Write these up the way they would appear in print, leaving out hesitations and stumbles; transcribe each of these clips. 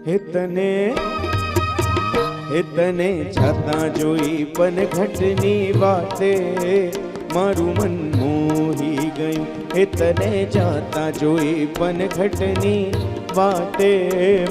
તને છતાં જોઈ પણ ઘટની વાતે મારું મન મોહી ગયું. તને છતાં જોઈ પણ ઘટની વાતે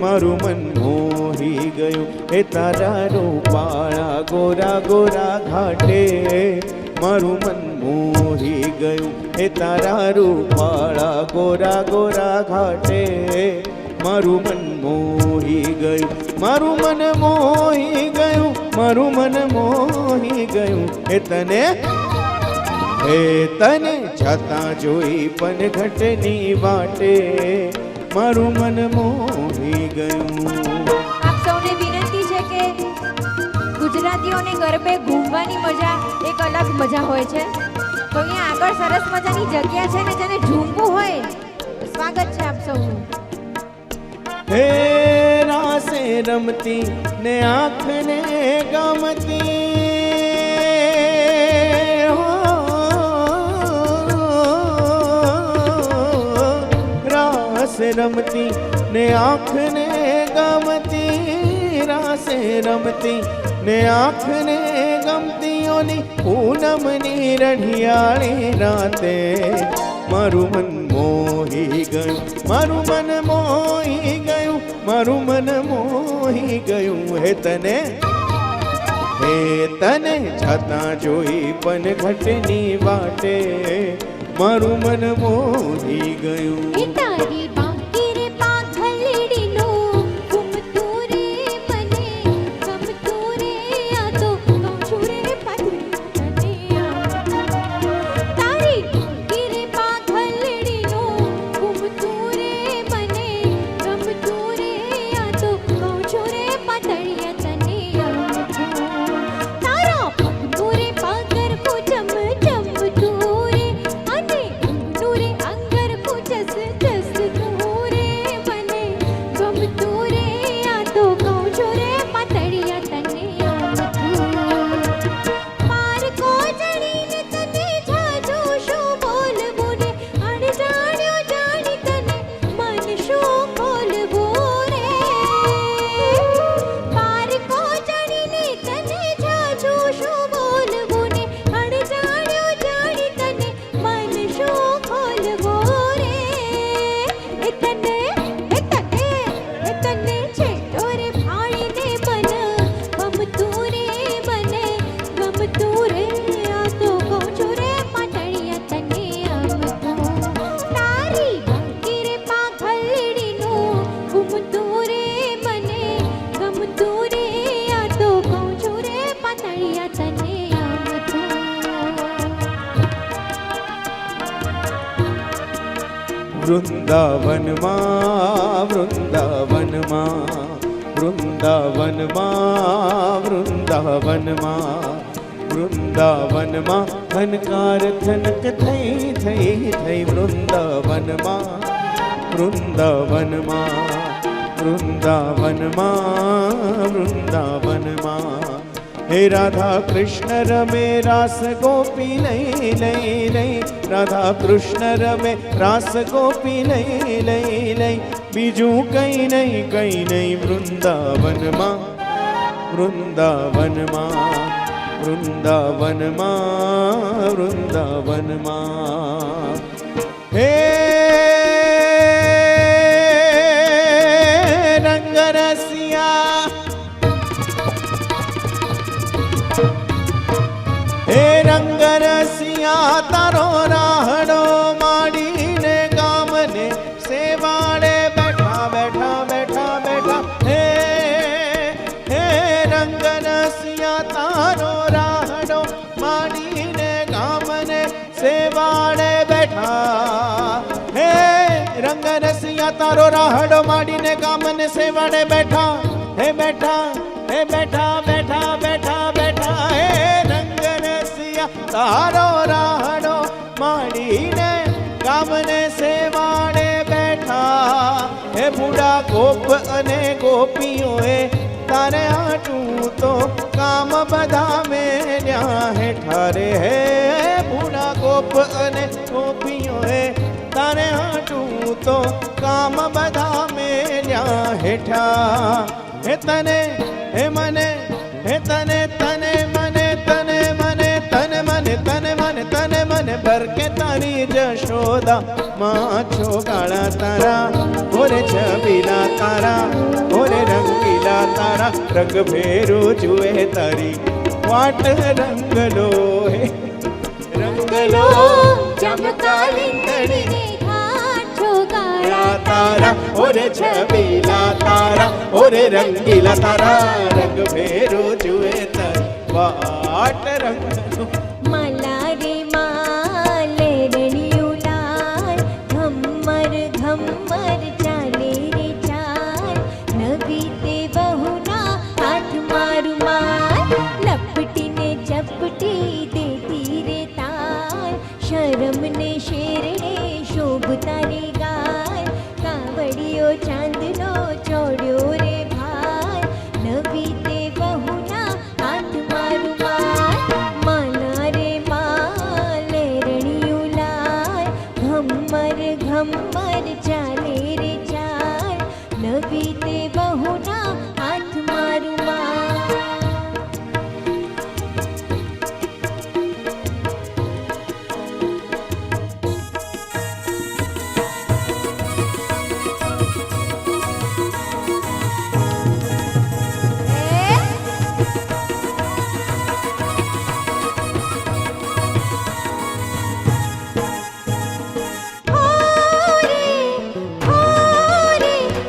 મારું મન મોહી ગયું. તારા રૂપાળા ગોરા ગોરા ઘાટે મારું મન મોહી ગયું. તારા રૂપાળા ગોરા ગોરા ઘાટે મારું મન મોહી ગયું. મારું મન મોહી ગયું. મારું મન મોહી ગયું. તને છતાં જોઈ પણ ઘટની વાટે મારું મન મોહી ગયું. આપ સૌને વિનંતી છે કે ગુજરાતીઓને ગરબે ઘૂમવાની મજા એક અલગ મજા હોય છે. તો અહીંયા આગળ સરસ મજાની જગ્યા છે ને જેને ઝૂમવું હોય સ્વાગત છે આપ સૌનું. હે રાસે રમતી ને આંખને ગમતી રાસે રમતી ને આંખને ગમતી રાસે રમતી ને આંખને ગમતીઓની પૂનમની રઢિયાળી રાતે મારું મન મોહી ગયું. મારું મન મોહી ગયું. મારું મન મોહી ગયું. તને છતાં જોઈ પણ ઘટની વાટે મારું મન મોહી ગયું. તારી બાકી રે પાખલડીનો ઘૂમતું રે મને ગમતું રે આ તો કહું છું રે પતને તારી બાકી રે પાખલડીનો ઘૂમતું રે મને ગમતું રે આ તો કહું છું રે પતળિયા તને તારા પગનું રે પાગર કો ચમ ચમતું રે અને ઊંઘનું રે અંગર કો જસ જસ તું રે મને ગમતું રે આ તો કહું છું રે પતળિયા તને પાર કો જડીને તને જાજુ શું બોલવું રે અણજાણ્યો જાણી તને મન શું ખોલવું રે પાર કો જડીને તને જાજુ શું બોલવું ને અણજાણ્યો જાણી તને મન શું ખોલવું રે તને છેટો રે ફાળીને બન ગમતું રે બને ગમતું રે આ તો કહું છું રે પાટણિયા તને તારી બાકી રે પાખલડીનું ઘૂમતું રે મને ગમતું રે આ તો કહું છું રે પાટણિયા તને વૃંદાવનમાં વૃંદાવનમાં વૃંદાવનમાં વૃંદાવનમાં વૃંદાવનમાં થનકાર થનક થઈ થઈ થઈ વૃંદાવનમાં વૃંદાવનમાં વૃંદાવનમાં વૃંદાવનમાં હે રાધા કૃષ્ણ રમે રાસ ગોપી લઈ લઈ લઈ રાધા કૃષ્ણ રમે રાસ ગોપી લઈ લઈ લઈ બીજું કઈ નહીં વૃંદાવનમાં વૃંદાવનમાં વૃંદાવનમાં વૃંદાવનમાં હે રંગરસિયા હે રંગરસિયા તારો રાહડો માંડીને ગામને સેવાડે બેઠા બેઠા બેઠા બેઠા હે હે રંગરસિયા તારો રાહડો માંડીને ગામને સેવાડે બેઠા હે રંગરસિયા તારો રાહડો માંડીને ગામને સેવાડે બેઠા હે બેઠા હે બેઠા બેઠા બેઠા બેઠા હે તારો રાહડો માંડીને ગામને સેવાડે બેઠા હે બુડા ગોપ અને ગોપીઓએ તારે આટું તો કામ બધા મેલ્યા હેઠા રે હે બુડા ગોપ અને ગોપીઓએ તારે આટું તો કામ બધા મેલ્યા હેઠા બેઠા હે તને હે મને હે તને તને મને તને મને તને મને તને મને તને મને ભર કે તારી જશોદા માં છો ગાળા તારા ઓરે છબીલા તારા ઓરે રંગીલા તારા રંગ ભેરો જુએ તારી વાટ રંગલો હે રંગલો ચમકાલી તડીને ઘાટ છો ગાળા તારા ઓરે છબીલા તારા ઓરે રંગીલા તારા રંગ ભેરો જુએ તારી વાટ રંગલો मला रे माले रणिયું લાલ ઘમ્મર ઘમ્મર ચાલે રે ચાલ નવી તે બહુના હાથ મારું માર લપટીને ચપટી દેતી રે તાલ શરમને શેરને શોભતા રે ગાલ કાવડિયો ચાંદનો ચોડ્યો રે ભાર નવી તે બહુના હાથ મારું માર માલા રે માલે રણિયું લાલ ઘમ્મર ઘમ્મર ચાલે રે ચાલ નવી તે બહુના હાથ મારું માર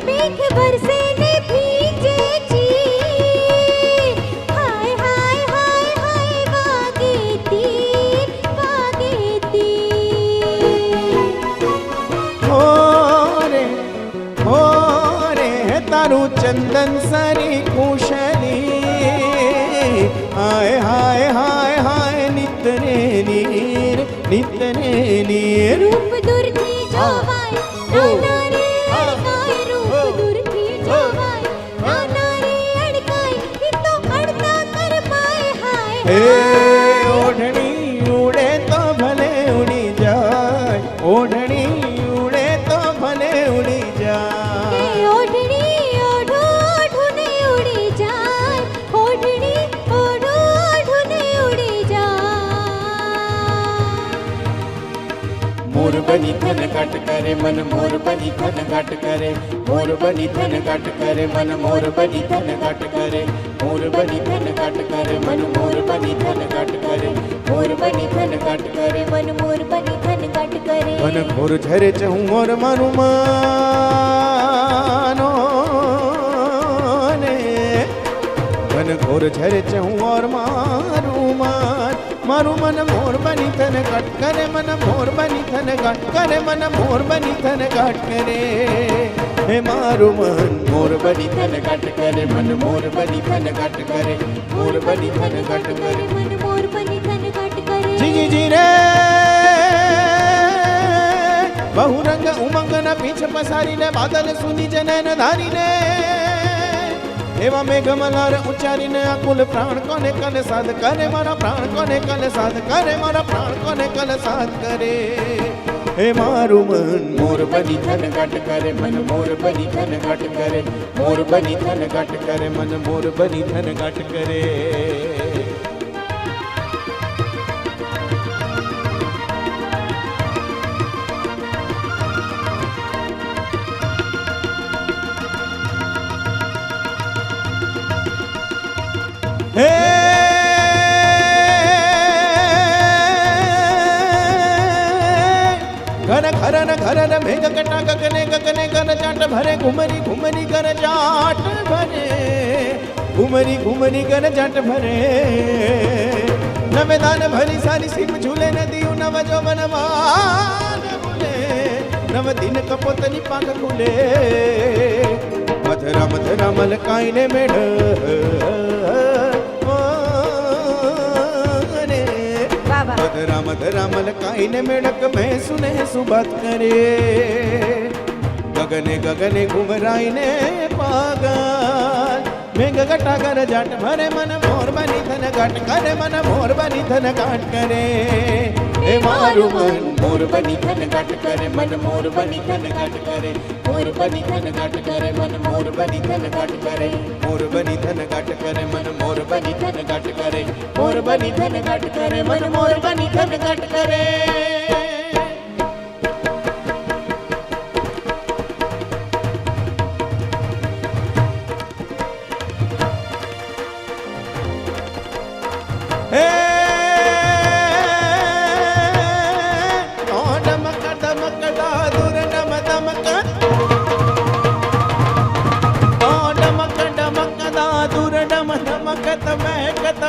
મેઘ બરસે ને ભીજે જી હાય હાય હાય હાય વાગે તીર હો રે તારું ચંદન સરી કુશલી હાય હાય હાય હાય નિતને નીર રૂપ દૂરથી જોવાય નાના રે અડકાય રૂપ દૂરથી જોવાય નાના રે અડકાય ઈ તો અડતા કરમાય હાય હે ઓઢણી ઉડે તો ભલે ઉડી જાય ઓઢણી ઉડે તો ભલે ઉડી જાય કે ઓઢણી ઓઢો ઓઢુને ઉડી જાય ઓઢણી ઓઢો ઓઢુને ઉડી જાય મોર બની ધન ઘટ કરે મન મોર બની ધન ઘટ કરે મોર બની ધન ઘટ કરે મન મોર બની ધન ઘટ કરે મોર બની ધન ઘટ કરે મન મોર બની ધન ઘટ કરે મોર બની ધન ઘટ કરે મન મોર બની ધન ઘટ કરે મન ઘોર ઝરે ચહું મોર મારું માનો ને મન ઘોર ઝરે ચહું ઓર મારું માન મારું મન મોર બની ધન ઘટ કરે મન મોર બની ધન ઘટ કરે મન મોર બની ધન ઘટ કરે હે મારું મન મોર બની ધન ઘટ કરે મન મોર બની ધન ઘટ કરે મોર બની ધન ઘટ કરે મન મોર બની ધન ઘટ કરે જી જી રે બહુરંગ ઉમંગના પીછ પસારીને બાદલ સુની જનન ધારીને એવા મેઘમલાર ઉચ્ચારીને આકુલ પ્રાણ કોને કલ સાધ કરે મારા પ્રાણ કોને કલ સાધ કરે મારા પ્રાણ કોને કલ સાધ કરે હે મારું મન મોર બની ધન ઘટ કરે મન મોર બની ધન ઘટ કરે મોર બની ધન ઘટ કરે મન મોર બની ધન ઘટ કરે હે ઘર ખરન ખરન મેઘ કટા ગગને ગગને ગર ચાટ ભરે ઘુમરી ઘુમરી ગર ચાટ ભરે ઘુમરી ઘુમરી ગર ચાટ ભરે નવે દાન ભરી સારી સીમ ઝૂલે નદી નવ જો વનવાન ભૂલે નવ દિન કપોતની પાંખ ખુલે મધરા મધરા મલકાઈને મેઢ મધરા મધરા મલકાઈને મેળક મેં સુને સુબાત કરે ગગને ગગને ઘુમરાઈને પાગલ મેઘ ઘટા કર જાટ ભરે મન મોર બની ધન ઘાટ કરે મન મોર બની ધન ઘાટ કરે એ મારું મન મોર બની ધન ઘાટ કરે મન મોર બની ધન ઘાટ કરે મોર બની ધન ઘાટ કરે મન મોર બની ધન ઘાટ કરે મોર બની ધન ઘાટ કરે મન મોર બની ધન ઘાટ કરે મોર બની ધન ઘાટ કરે મન મોર બની ધન ઘાટ કરે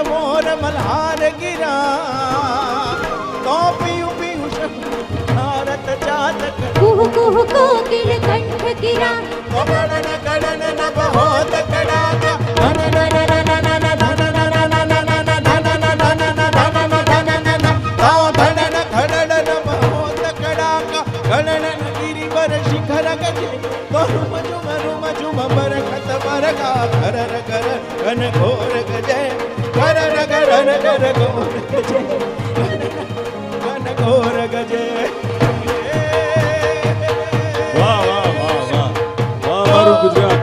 मोर मल्हार गिरा तो पीऊ पीऊ भारत जातक कुह कुह कोकिल कंठ गिरा गणन गणन न बहुत कड़ाका गणन गिरिवर शिखर गजे रुम झुम बरखत बरगा घर घर घन घोर गजे घर घर घर घोर गजे घन घोर गजे વાહ વાહ વાહ વાહ વાહ મારું ગુજરાત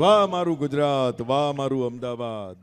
વાહ મારું ગુજરાત વાહ મારું અમદાવાદ